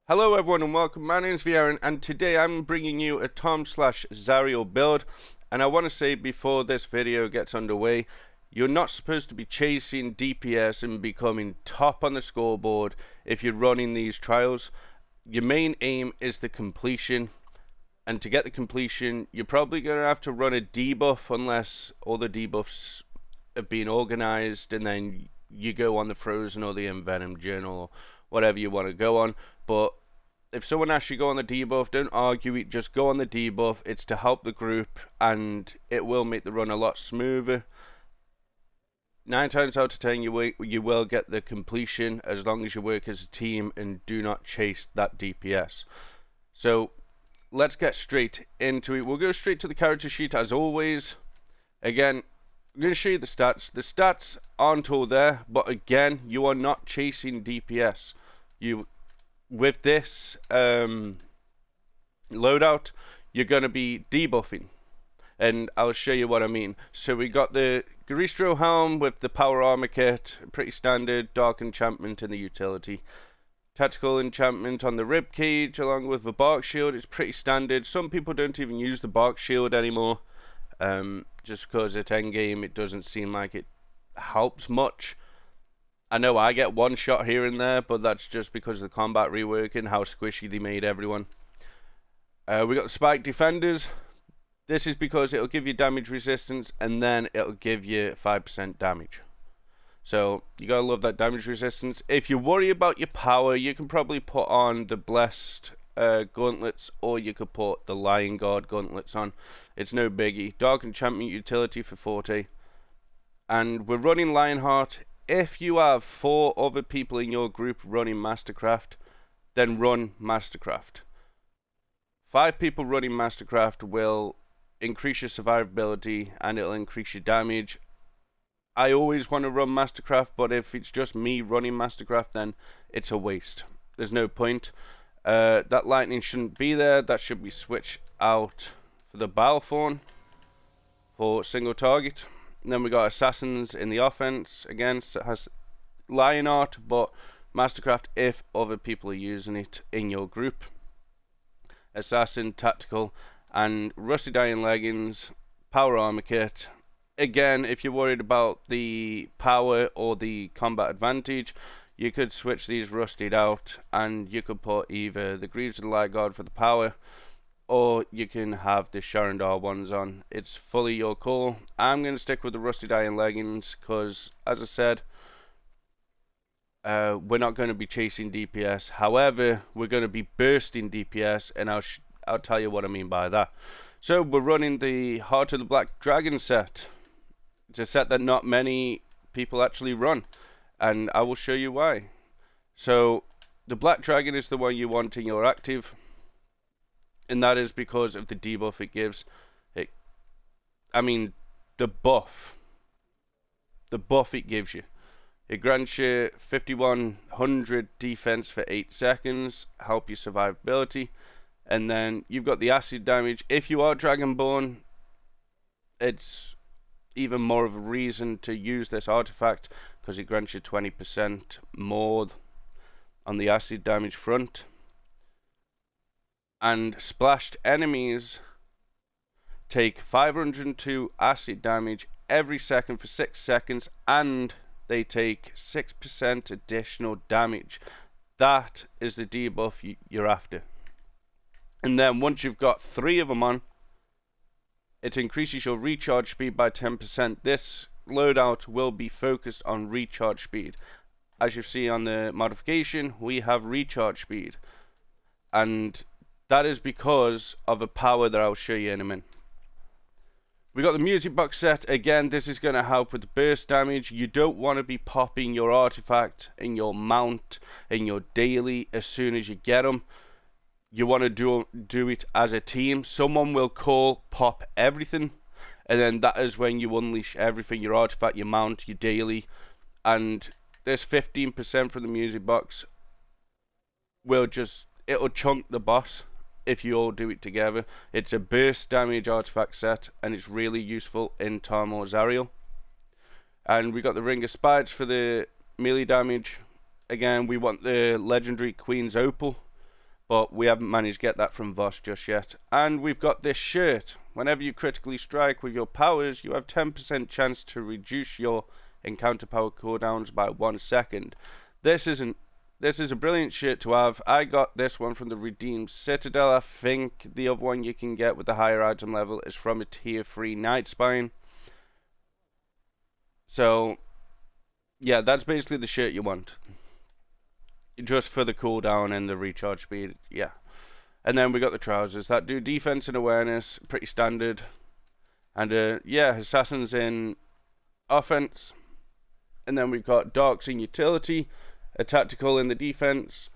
Hello everyone and welcome. My name is vAaron and today I'm bringing you a Tom/Zariel build, and I want to say before this video gets underway, you're not supposed to be chasing DPS and becoming top on the scoreboard if you're running these trials. Your main aim is the completion, and to get the completion you're probably going to have to run a debuff unless all the debuffs have been organized, and then you go on the Frozen or the Envenom Journal or whatever you want to go on. But if someone asks you go on the debuff, don't argue it, just go on the debuff. It's to help the group and it will make the run a lot smoother. 9 times out of 10 you will get the completion as long as you work as a team and do not chase that DPS. So let's get straight into it. We'll go straight to the character sheet as always. Again, I'm going to show you the stats. The stats aren't all there, but again, you are not chasing DPS. With this loadout, you're going to be debuffing, and I'll show you what I mean. So we got the Trickster helm with the power armor kit, pretty standard. Dark enchantment in the utility, tactical enchantment on the rib cage along with the bark shield. It's pretty standard. Some people don't even use the bark shield anymore, just because at endgame it doesn't seem like it helps much. I know I get one shot here and there, but that's just because of the combat rework and how squishy they made everyone. We got the spike defenders. This is because it'll give you damage resistance and then it'll give you 5% damage. So you gotta love that damage resistance. If you worry about your power, you can probably put on the blessed gauntlets, or you could put the Lion Guard gauntlets on. It's no biggie. Dark enchantment utility for forte. And we're running Lionheart. If you have 4 other people in your group running Mastercraft, then run Mastercraft. 5 people running Mastercraft will increase your survivability and it'll increase your damage. I always want to run Mastercraft, but if it's just me running Mastercraft, then it's a waste. There's no point. That lightning shouldn't be there. That should be switched out for the Balthorn for single target. And then we got Assassins in the offense. Again, it has Lionheart, but Mastercraft if other people are using it in your group. Assassin, tactical, and rusted iron leggings, power armor kit. Again, if you're worried about the power or the combat advantage, you could switch these rusted out, and you could put either the Greaves of the Light Guard for the power, or you can have the Sharandar ones on. It's fully your call. I'm going to stick with the rusted iron leggings because, as I said, we're not going to be chasing DPS. However, we're going to be bursting DPS, and I'll tell you what I mean by that. So we're running the Heart of the Black Dragon set. It's a set that not many people actually run, and I will show you why. So the Black Dragon is the one you want in your active, and that is because of the debuff it gives. The buff it gives you. It grants you 5100 defense for 8 seconds, help your survivability, and then you've got the acid damage. If you are Dragonborn, it's even more of a reason to use this artifact because it grants you 20% more on the acid damage front. And splashed enemies take 502 acid damage every second for 6 seconds, and they take 6% additional damage. That is the debuff you're after. And then once you've got 3 of them on, it increases your recharge speed by 10%. This loadout will be focused on recharge speed. As you see on the modification, we have recharge speed, and that is because of a power that I'll show you in a minute. We got the music box set. Again, this is going to help with the burst damage. You don't want to be popping your artifact in your mount in your daily as soon as you get them. You want to do it as a team. Someone will call pop everything, and then that is when you unleash everything: your artifact, your mount, your daily. And this 15% from the music box it'll chunk the boss if you all do it together. It's a burst damage artifact set, and it's really useful in Tom or Zariel. And we got the Ring of Spikes for the melee damage. Again, we want the legendary Queen's Opal but we haven't managed to get that from Voss just yet. And we've got this shirt. Whenever you critically strike with your powers, you have 10% chance to reduce your encounter power cooldowns by 1 second. This is a brilliant shirt to have. I got this one from the Redeemed Citadel. I think the other one you can get with the higher item level is from a tier 3 Night Spine. So yeah, that's basically the shirt you want, just for the cooldown and the recharge speed. Yeah. And then we got the trousers that do defense and awareness, pretty standard. And yeah, assassins in offense. And then we've got darks in utility, a tactical in the defense,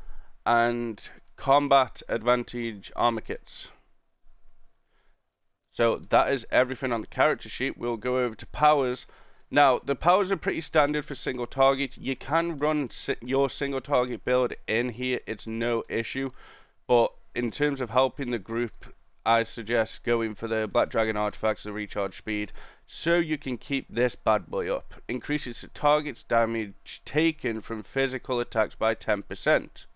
and combat advantage armor kits. So that is everything on the character sheet. We'll go over to powers. Now, the powers are pretty standard for single target. You can run your single target build in here, it's no issue. But in terms of helping the group, I suggest going for the Black Dragon artifacts, the recharge speed, so you can keep this bad boy up. Increases the target's damage taken from physical attacks by 10%.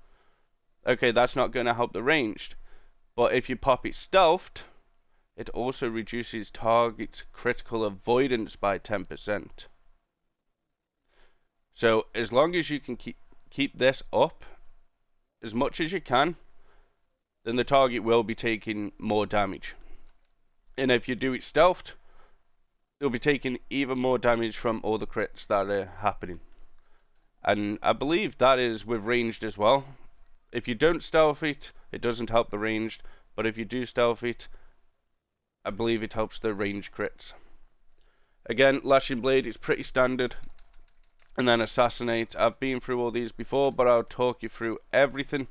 Okay, that's not going to help the ranged, but if you pop it stealthed, it also reduces target's critical avoidance by 10%. So as long as you can keep this up as much as you can, then the target will be taking more damage. And if you do it stealthed, you'll be taking even more damage from all the crits that are happening. And I believe that is with ranged as well. If you don't stealth it, it doesn't help the ranged, but if you do stealth it, I believe it helps the ranged crits. Again, Lashing Blade is pretty standard. And then Assassinate, I've been through all these before, but I'll talk you through everything.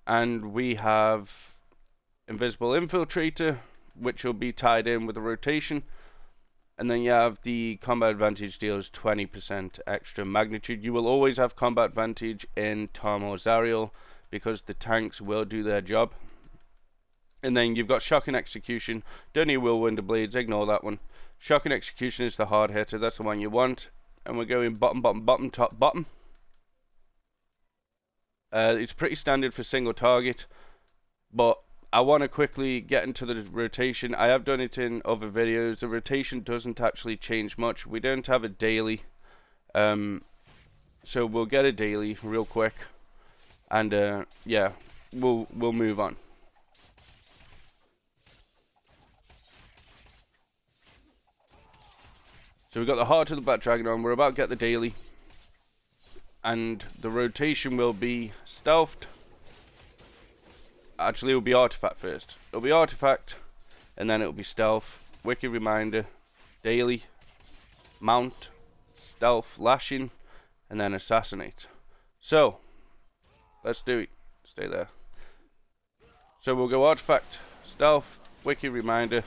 And we have Invisible Infiltrator, which will be tied in with the rotation. And then you have the combat advantage deals 20% extra magnitude. You will always have combat advantage in Tom or Zariel because the tanks will do their job. And then you've got Shocking Execution. Don't need Whirlwind Blades, ignore that one. Shocking Execution is the hard hitter, that's the one you want. And we're going bottom, bottom, bottom, top, bottom. It's pretty standard for single target, but I want to quickly get into the rotation. I have done it in other videos. The rotation doesn't actually change much. We don't have a daily, so we'll get a daily real quick, and yeah, we'll move on. So we've got the Heart of the Black Dragon on. We're about to get the daily. And the rotation will be stealthed. Actually, it will be artifact first. It'll be artifact, and then it'll be stealth, wicked reminder, daily, mount, stealth, lashing, and then assassinate. So, let's do it. Stay there. So we'll go artifact, stealth, wicked reminder,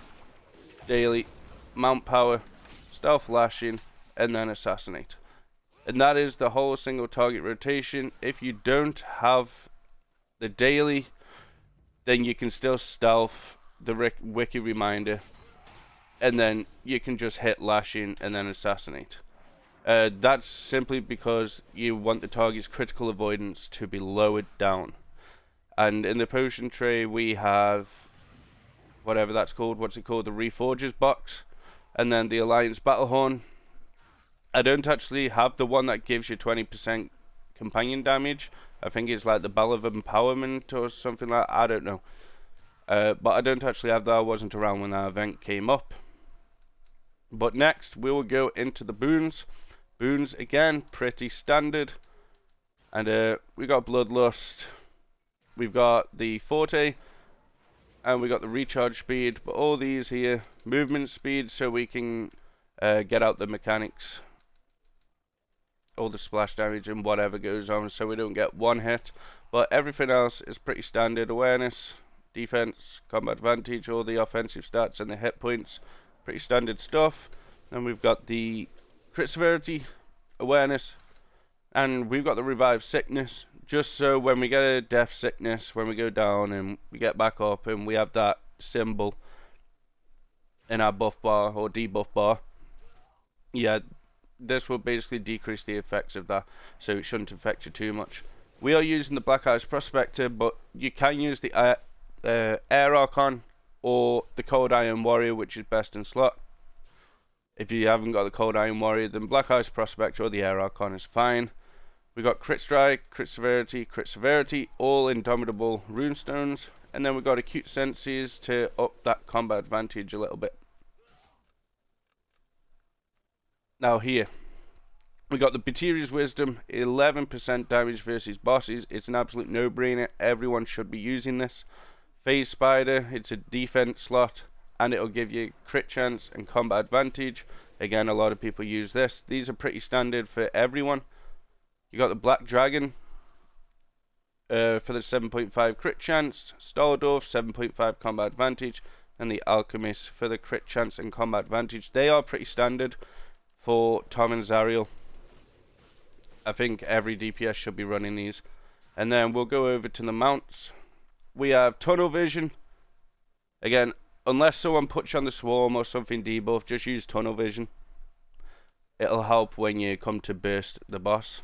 daily, mount power, stealth, lashing, and then assassinate. And that is the whole single target rotation. If you don't have the daily, then you can still stealth the wicked reminder, and then you can just hit lashing and then assassinate. That's simply because you want the target's critical avoidance to be lowered down. And in the potion tray we have whatever that's called, what's it called, the Reforgers box, and then the Alliance Battlehorn. I don't actually have the one that gives you 20% companion damage. I think it's like the Bell of Empowerment or something like that. I don't know. But I don't actually have that. I wasn't around when that event came up. But next, we will go into the Boons. Boons, again, pretty standard. And we got Bloodlust. We've got the Forte. And we got the recharge speed. But all these here, movement speed, so we can get out the mechanics, all the splash damage and whatever goes on, so we don't get one hit. But everything else is pretty standard. Awareness, defense, combat advantage, all the offensive stats and the hit points, pretty standard stuff. Then we've got the crit severity, awareness, and we've got the revive sickness, just so when we get a death sickness, when we go down and we get back up and we have that symbol in our buff bar or debuff bar, yeah, this will basically decrease the effects of that, so it shouldn't affect you too much. We are using the Black Ice Prospector, but you can use the Air Archon or the Cold Iron Warrior, which is best in slot. If you haven't got the Cold Iron Warrior, then Black Ice Prospector or the Air Archon is fine. We got Crit Strike, Crit Severity, all Indomitable Runestones, and then we got Acute Senses to up that combat advantage a little bit. Now here, we got the Bateria's Wisdom, 11% damage versus bosses. It's an absolute no-brainer. Everyone should be using this. Phase Spider, it's a defense slot, and it'll give you crit chance and combat advantage. Again, a lot of people use this. These are pretty standard for everyone. You got the Black Dragon for the 7.5 crit chance, Staldorf 7.5 combat advantage, and the Alchemist for the crit chance and combat advantage. They are pretty standard for Tom and Zariel. I think every DPS should be running these. And then we'll go over to the mounts. We have Tunnel Vision. Again, unless someone puts you on the Swarm or something debuff, just use Tunnel Vision. It'll help when you come to burst the boss.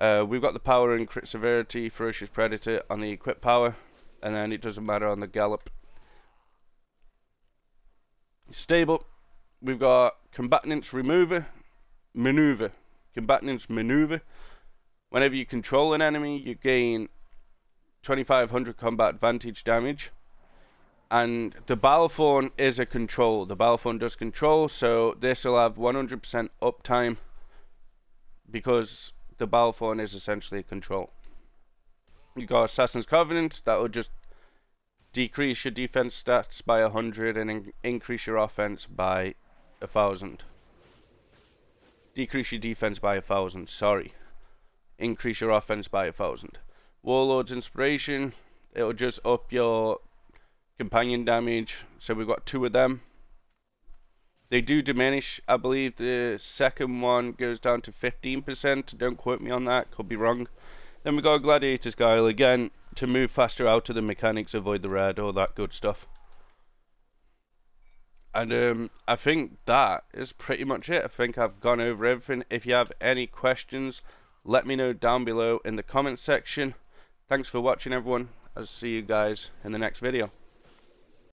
We've got the Power and Crit Severity, Ferocious Predator on the Equip Power, and then it doesn't matter on the Gallop. Stable, we've got Combatants Maneuver. Combatants Maneuver. Whenever you control an enemy, you gain 2500 combat advantage damage. And the Balthorn is a control. The Balthorn does control, so this will have 100% uptime because the Balthorn is essentially a control. You got Assassin's Covenant, that will just decrease your defense stats by 100 and increase your offense by 1000. Decrease your defense by 1000, sorry. Increase your offense by 1000. Warlord's Inspiration, it'll just up your companion damage, so we've got 2 of them. They do diminish. I believe the second one goes down to 15%. Don't quote me on that, could be wrong. Then we got Gladiator's Guile again to move faster out of the mechanics, avoid the red, all that good stuff. And I think that is pretty much it. I think I've gone over everything. If you have any questions, let me know down below in the comment section. Thanks for watching, everyone. I'll see you guys in the next video.